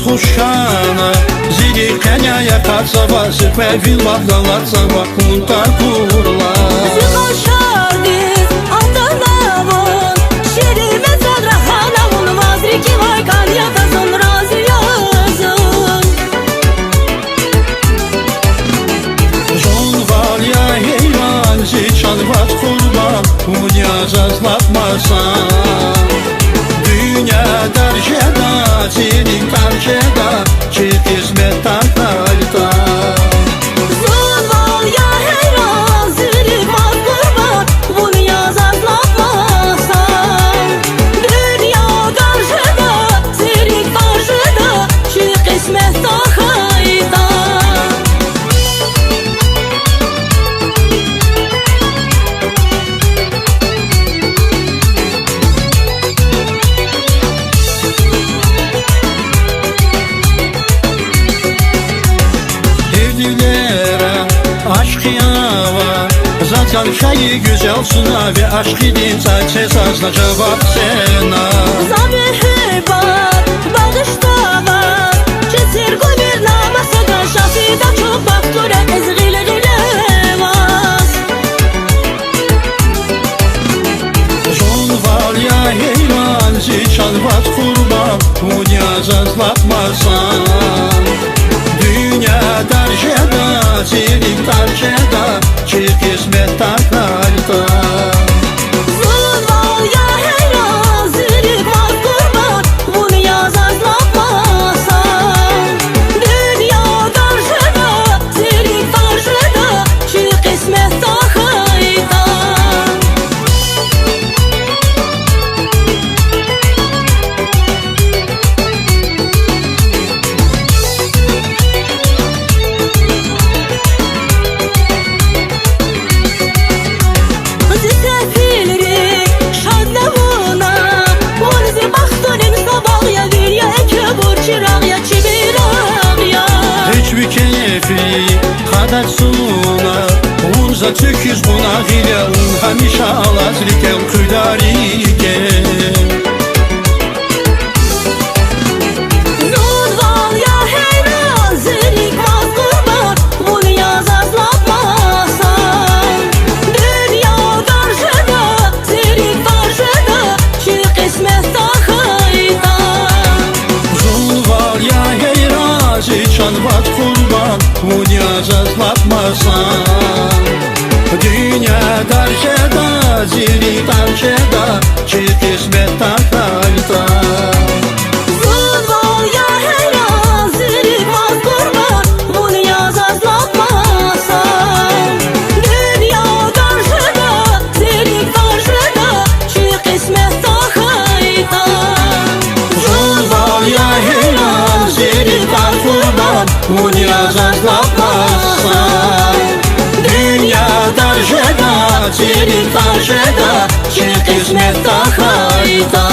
хушана Зиди коняя кацава Сыпэ вилла галацава Кунта курла Зихошардис антанавон Шерime задраханавон Вазрики вайкан ятазон разъязон Жон валya heyran Зичан ват kurban Уня зазлатмасан Dünya darjeda, senin karşıda Çık hizmet takayda Zon val ya heyran Zülük mat kurban Bunu yaz atlatmasan Dünya karşıda Senin karşıda Çık hizmet takayda Aşk yava Zaten şeyi güzel suna Ve aşk idin sadece sazla cevap sena Zamühübat bağışta var Cesir gümür namasada Şafida çok baktıra ezgile gilevaz Жон валya heyran Зичан ват kurban Уня зазлатмасан Dünya darjeda Senin karşıda Çık hizmet takayda Zon val ya heyran Zülük mat kurban Bunu yaz atlatmasan Dünya karşıda Senin karşıda Çık hizmet takayda Hiçbir keyfi kadar suna Unza tüküz buna gile Un hamişa alazliken kudariken Zon val ya heyran Zülük mat kurban Bunu yaz atlatmasan Dünya karşıda Senin karşıda Çık hizmet takayda Жон валya heyran Зичан ват kurban Unya zazlatmasan Dünya darjeda Zili darjeda Çık hizmet takayda Zon val ya heyran Zülük mat kurban Bunu yaz atlatmasan Dünya karşıda Senin karşıda Çık hizmet takayda Жон валya heyran Zili dar kurban Unya zazlatmasan Dünya darjeda Senin karşıda Çık hizmet takayda